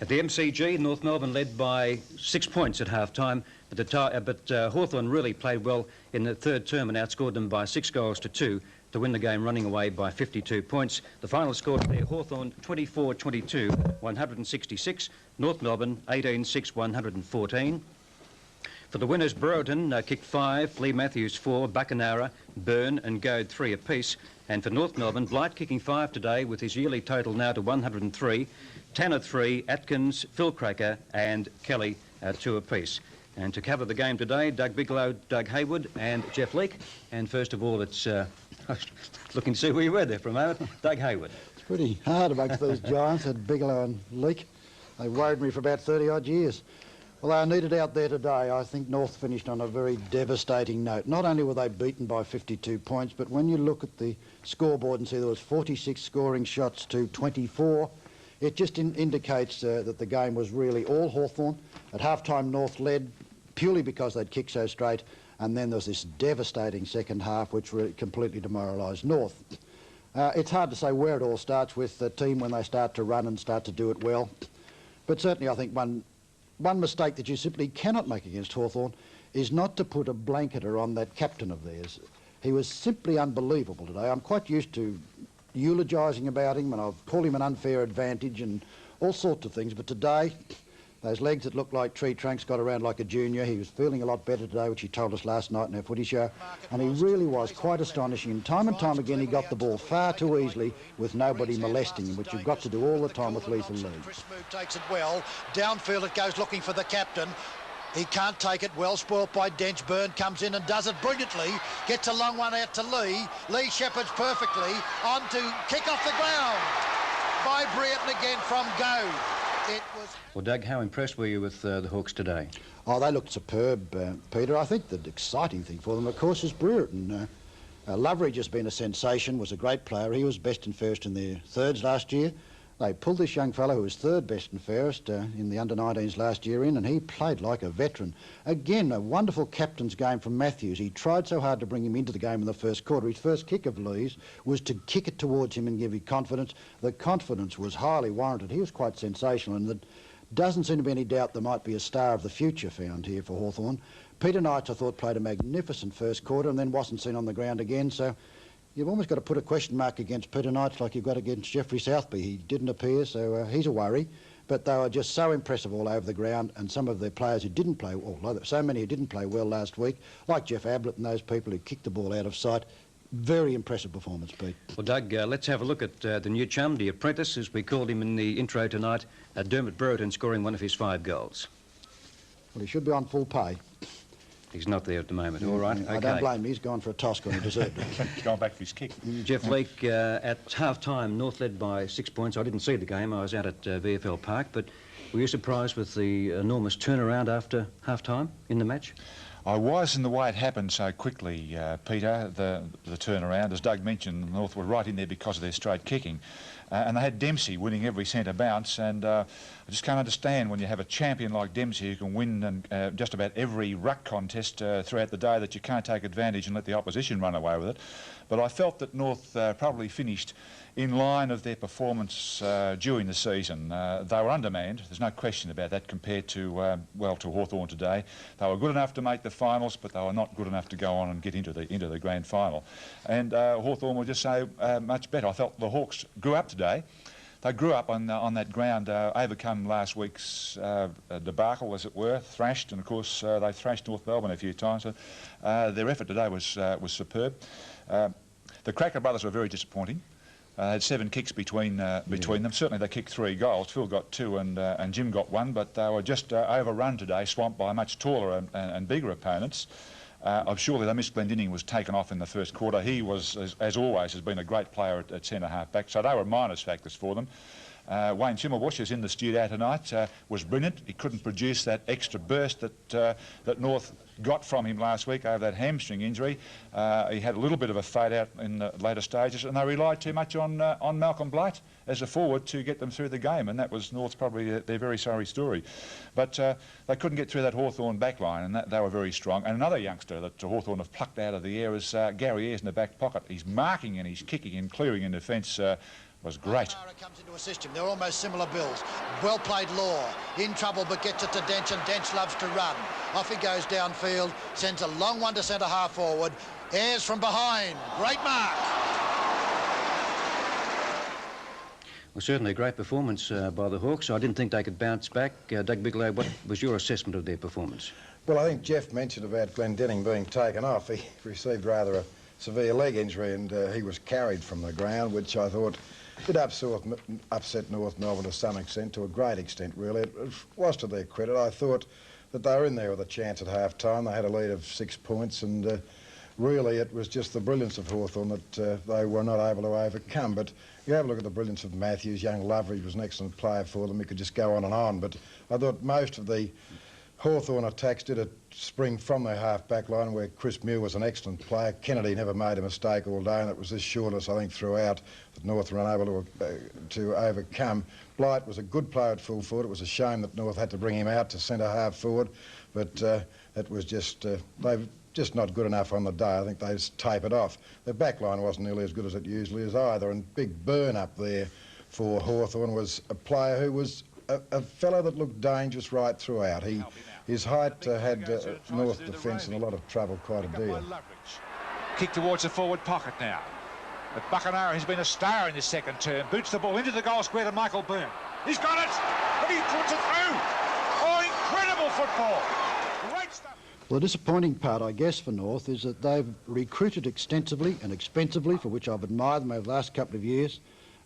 At the MCG, North Melbourne led by 6 points at half-time, but Hawthorn really played well in the third term and outscored them by 6 goals to 2 to win the game, running away by 52 points. The final score there, Hawthorn 24-22, 166, North Melbourne 18-6, 114. For the winners, Brereton kicked 5, Lee Matthews 4, Buckenara, Byrne and Goad 3 apiece. And for North Melbourne, Blight kicking 5 today with his yearly total now to 103, Tanner 3, Atkins, Phil Cracker and Kelly 2 apiece. And to cover the game today, Doug Bigelow, Doug Haywood and Geoff Leek. And first of all, it's looking to see where you were there for a moment, Doug Haywood. It's pretty hard amongst those giants at Bigelow and Leek. They worried me for about 30-odd years. Well, they are needed out there today. I think North finished on a very devastating note. Not only were they beaten by 52 points, but when you look at the scoreboard and see there was 46 scoring shots to 24, it just indicates that the game was really all Hawthorn. At half-time, North led purely because they'd kicked so straight, and then there was this devastating second half which really completely demoralised North. It's hard to say where it all starts with the team when they start to run and start to do it well, but certainly I think one mistake that you simply cannot make against Hawthorn is not to put a blanketer on that captain of theirs. He was simply unbelievable today. I'm quite used to eulogising about him, and I've called him an unfair advantage and all sorts of things, but today, those legs that looked like tree trunks got around like a junior. He was feeling a lot better today, which he told us last night in our footy show, and he really was quite astonishing. And time again, he got the ball far too easily with nobody molesting him, which you've got to do all the time with lethal leads. Chris Moog takes it well. Downfield it goes looking for the captain. He can't take it, well spoilt by Dench. Byrne comes in and does it brilliantly. Gets a long one out to Lee. Lee shepherds perfectly. On to kick off the ground by Brereton again from Goad. Well, Doug, how impressed were you with the Hawks today? Oh, they looked superb, Peter. I think the exciting thing for them, of course, is Brereton. Loveridge has been a sensation, was a great player. He was best and fairest in their thirds last year. They pulled this young fellow who was third best and fairest in the under-19s last year in, and he played like a veteran. Again, a wonderful captain's game from Matthews. He tried so hard to bring him into the game in the first quarter. His first kick of Lee's was to kick it towards him and give him confidence. The confidence was highly warranted. He was quite sensational, and there doesn't seem to be any doubt there might be a star of the future found here for Hawthorn. Peter Knights, I thought, played a magnificent first quarter and then wasn't seen on the ground again, so you've almost got to put a question mark against Peter Knights like you've got against Jeffrey Southby. He didn't appear, so he's a worry. But they were just so impressive all over the ground, and some of the players who didn't play, so many who didn't play well last week, like Jeff Ablett and those people who kicked the ball out of sight. Very impressive performance, Pete. Well, Doug, let's have a look at the new chum, the apprentice, as we called him in the intro tonight, Dermot Brereton, scoring one of his 5 goals. Well, he should be on full pay. He's not there at the moment. All right, okay. I don't blame him. He's gone for a toss when he deserved it. He's gone back for his kick. Geoff Leek, at half-time, North led by 6 points. I didn't see the game. I was out at VFL Park, but were you surprised with the enormous turnaround after half-time in the match? I was, in the way it happened so quickly, Peter, the turnaround. As Doug mentioned, North were right in there because of their straight kicking. And they had Dempsey winning every centre bounce, and I just can't understand when you have a champion like Dempsey who can win just about every ruck contest throughout the day, that you can't take advantage and let the opposition run away with it. But I felt that North probably finished in line of their performance during the season. They were undermanned, there's no question about that, compared to, to Hawthorn today. They were good enough to make the finals, but they were not good enough to go on and get into the grand final. And Hawthorn were just so much better. I felt the Hawks grew up today. They grew up on that ground, overcome last week's debacle, as it were, thrashed, and of course they thrashed North Melbourne a few times. So their effort today was superb. The Cracker brothers were very disappointing. They had 7 kicks between them. Certainly they kicked 3 goals. Phil got 2 and Jim got 1, but they were just overrun today, swamped by much taller and bigger opponents. Surely they missed Glendinning was taken off in the first quarter. He was, as always, has been a great player at centre-half back, so they were minus factors for them. Wayne Schimmelbusch, who's in the studio tonight, was brilliant. He couldn't produce that extra burst that North got from him last week over that hamstring injury. He had a little bit of a fade out in the later stages, and they relied too much on Malcolm Blight as a forward to get them through the game, and that was North's probably their very sorry story. But they couldn't get through that Hawthorn back line, and they were very strong. And another youngster that Hawthorn have plucked out of the air is Gary Ayres in the back pocket. He's marking and he's kicking and clearing in defence great. Comes into a system. They're almost similar builds. Well played Law. In trouble but gets it to Dench, and Dench loves to run. Off he goes downfield, sends a long one to centre half forward. Airs from behind. Great mark. Well, certainly a great performance by the Hawks. I didn't think they could bounce back. Doug Bigelow, what was your assessment of their performance? Well, I think Geoff mentioned about Glendenning being taken off. He received rather a severe leg injury, and he was carried from the ground, which I thought did upset North Melbourne to some extent, to a great extent, really. It was to their credit. I thought that they were in there with a chance at half-time. They had a lead of 6 points, and really it was just the brilliance of Hawthorn that they were not able to overcome. But you have a look at the brilliance of Matthews. Young Loveridge was an excellent player for them. We could just go on. But I thought most of the Hawthorn attacks did spring from their half-back line, where Chris Muir was an excellent player. Kennedy never made a mistake all day, and it was this shortness, I think, throughout that North were unable to overcome. Blight was a good player at full forward. It was a shame that North had to bring him out to centre half forward, but it was just they're just not good enough on the day. I think they just tapered off. Their back line wasn't nearly as good as it usually is either, and Big Burn up there for Hawthorn was a player who was a fellow that looked dangerous right throughout. His height had North defence in a lot of trouble, quite a deal. Kick towards the forward pocket now. But Buckenara has been a star in this second term. Boots the ball into the goal square to Michael Byrne. He's got it! And he puts it through! Oh, incredible football! Great stuff! Well, the disappointing part, I guess, for North is that they've recruited extensively and expensively, for which I've admired them over the last couple of years.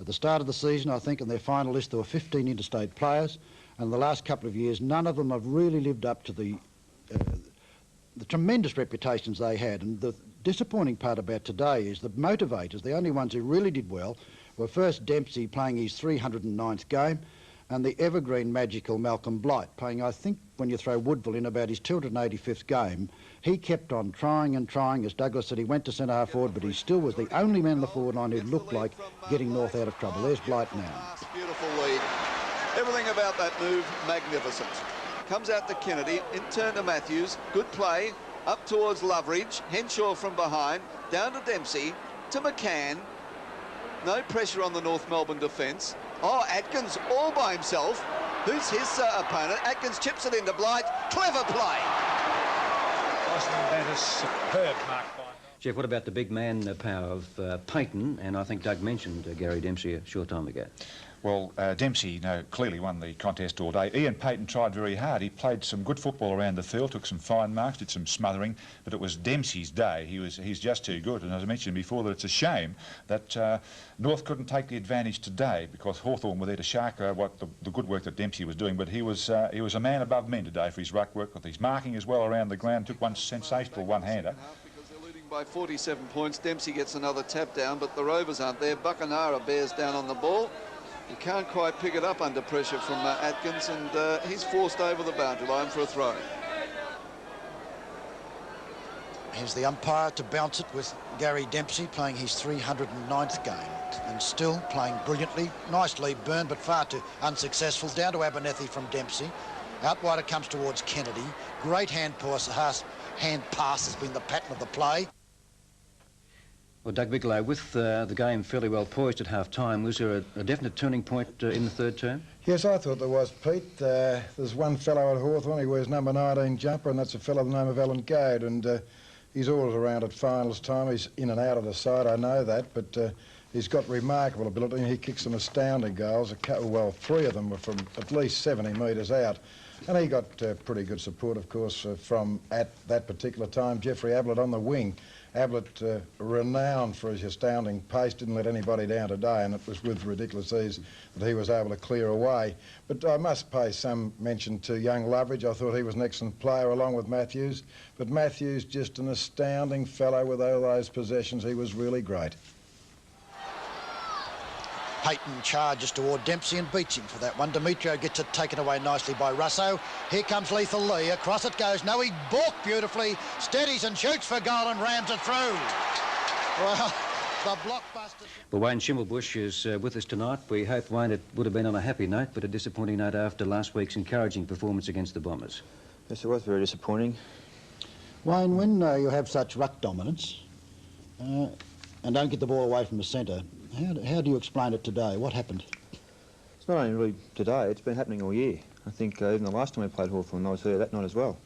At the start of the season, I think, in their final list, there were 15 interstate players, and the last couple of years, none of them have really lived up to the tremendous reputations they had. And the disappointing part about today is the motivators, the only ones who really did well, were first Dempsey playing his 309th game, and the evergreen magical Malcolm Blight playing, I think, when you throw Woodville in, about his 285th game. He kept on trying and trying. As Douglas said, he went to centre half forward, but he still was the only man in the forward line who looked like getting North out of trouble. There's Blight now. Beautiful lead. Everything about that move, magnificent. Comes out to Kennedy, in turn to Matthews. Good play, up towards Loveridge. Henshaw from behind, down to Dempsey, to McCann. No pressure on the North Melbourne defence. Oh, Atkins all by himself. Who's his opponent? Atkins chips it into Blight. Clever play. That is superb mark by Geoff, what about the big man power of Payton? And I think Doug mentioned Gary Dempsey a short time ago. Well, Dempsey clearly won the contest all day. Ian Payton tried very hard. He played some good football around the field, took some fine marks, did some smothering, but it was Dempsey's day. He's just too good. And as I mentioned before, that it's a shame that North couldn't take the advantage today, because Hawthorn were there to shark what the good work that Dempsey was doing. But he was a man above men today for his ruck work, with his marking as well around the ground. Took one sensational one-hander. Because they're leading by 47 points. Dempsey gets another tap down, but the Rovers aren't there. Buckenara bears down on the ball. He can't quite pick it up under pressure from Atkins, and he's forced over the boundary line for a throw. Here's the umpire to bounce it with Gary Dempsey playing his 309th game and still playing brilliantly. Nice lead burn, but far too unsuccessful. Down to Abernethy from Dempsey. Out wide it comes towards Kennedy. Great hand pass has been the pattern of the play. Well, Doug Bigelow, with the game fairly well poised at half-time, was there a definite turning point in the third term? Yes, I thought there was, Pete. There's one fellow at Hawthorn, he wears number 19 jumper, and that's a fellow by the name of Alan Goad, and he's all around at finals time. He's in and out of the side, I know that, but he's got remarkable ability, and he kicks some astounding goals. Well, 3 of them were from at least 70 metres out. And he got pretty good support, of course, from, at that particular time, Jeffrey Ablett on the wing. Ablett, renowned for his astounding pace, didn't let anybody down today, and it was with ridiculous ease that he was able to clear away. But I must pay some mention to young Loveridge. I thought he was an excellent player along with Matthews. But Matthews, just an astounding fellow with all those possessions. He was really great. Payton charges toward Dempsey and beats him for that one. Demetrio gets it taken away nicely by Russo. Here comes Lethal Lee. Across it goes. No, he balked beautifully. Steadies and shoots for goal and rams it through. Well, the blockbuster. Well, Wayne Schimmelbusch is with us tonight. We hope, Wayne, it would have been on a happy note, but a disappointing note after last week's encouraging performance against the Bombers. Yes, it was very disappointing. Wayne, when you have such ruck dominance and don't get the ball away from the centre, How do you explain it today? What happened? It's not only really today, it's been happening all year. I think even the last time we played Hawthorn, I was there that night as well.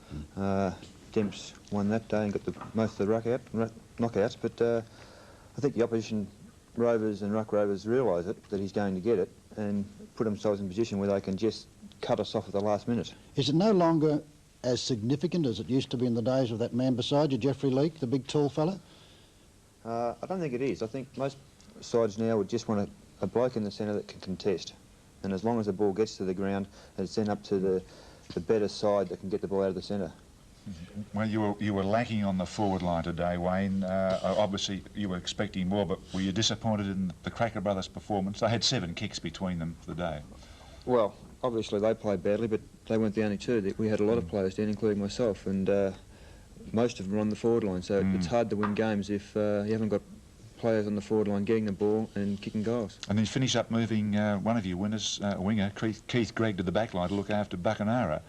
Demps won that day and got most of the knockouts, but I think the opposition rovers and ruck rovers realise that he's going to get it and put themselves in a position where they can just cut us off at the last minute. Is it no longer as significant as it used to be in the days of that man beside you, Geoff Leek, the big tall fella? I don't think it is. I think most sides now would just want a bloke in the centre that can contest. And as long as the ball gets to the ground, it's then up to the better side that can get the ball out of the centre. Well, you were lacking on the forward line today, Wayne. Obviously, you were expecting more, but were you disappointed in the Cracker Brothers' performance? They had 7 kicks between them for the day. Well, obviously they played badly, but they weren't the only two. We had a lot of players down, including myself, and most of them were on the forward line, so it's hard to win games if you haven't got players on the forward line getting the ball and kicking goals. And then finish up moving one of your winners, winger, Keith Gregg, to the back line to look after Buckenara.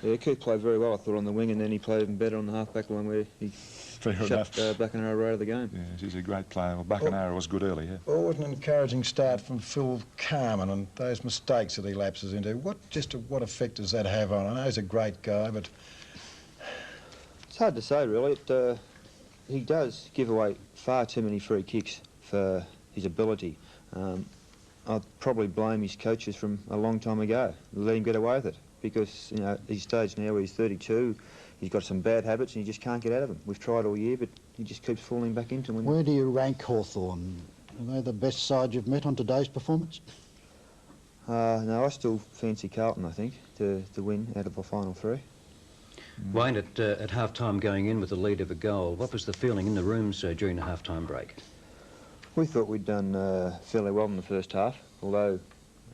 Yeah, Keith played very well, I thought, on the wing, and then he played even better on the half-back line where he shut Buckenara right out of the game. Yes, he's a great player. Well, Buckenara was good early, yeah. Well, what an encouraging start from Phil Carman and those mistakes that he lapses into. What effect does that have on? I know he's a great guy, but... It's hard to say, really. He does give away far too many free kicks for his ability. I'd probably blame his coaches from a long time ago. Let him get away with it. Because, you know, at his stage now where he's 32, he's got some bad habits and he just can't get out of them. We've tried all year, but he just keeps falling back into them. Where do you rank Hawthorn? Are they the best side you've met on today's performance? No, I still fancy Carlton, I think, to win out of the final 3. Wayne, at half-time going in with the lead of a goal, what was the feeling in the rooms during the half-time break? We thought we'd done fairly well in the first half, although,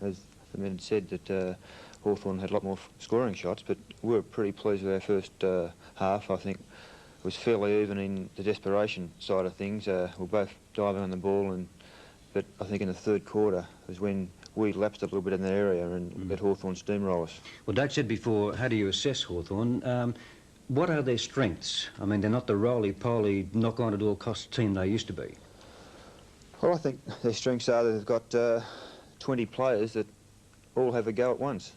as the men had said, that Hawthorn had a lot more scoring shots, but we were pretty pleased with our first half. I think it was fairly even in the desperation side of things. We were both diving on the ball, but I think in the third quarter was when we lapsed a little bit in that area and let Hawthorn steamroll us. Well, Doug said before, how do you assess Hawthorn? What are their strengths? I mean, they're not the roly-poly, knock-on-at-all-costs team they used to be. Well, I think their strengths are that they've got 20 players that all have a go at once.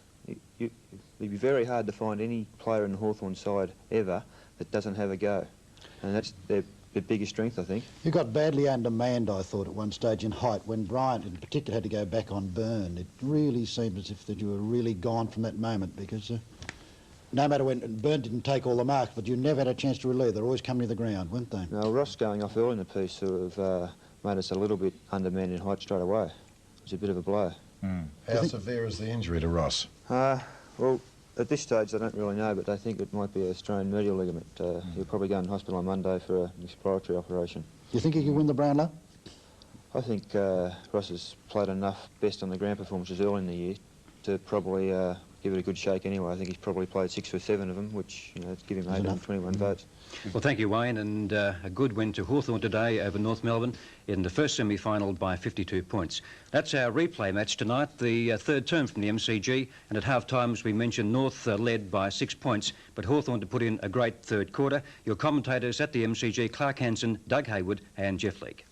It'd be very hard to find any player in the Hawthorn side ever that doesn't have a go. And that's their biggest strength, I think. You got badly undermanned, I thought, at one stage in height. When Bryant, in particular, had to go back on Byrne, it really seemed as if that you were really gone from that moment because no matter when, Byrne didn't take all the marks, but you never had a chance to relieve. They're always coming to the ground, weren't they? No, Ross going off early in the piece sort of made us a little bit undermanned in height straight away. It was a bit of a blow. How severe is the injury to Ross? Well, at this stage, I don't really know, but I think it might be a strained medial ligament. He'll probably go in hospital on Monday for an exploratory operation. Do you think he could win the Brownlow? I think Ross has played enough best on the ground performances early in the year to probably give it a good shake anyway. I think he's probably played 6 or 7 of them, which, you know, give him 821 votes. Well, thank you, Wayne, and a good win to Hawthorn today over North Melbourne in the first semi-final by 52 points. That's our replay match tonight, the third term from the MCG, and at half-time, as we mentioned, North led by 6 points, but Hawthorn to put in a great third quarter. Your commentators at the MCG, Clark Hansen, Doug Hayward and Geoff Leek.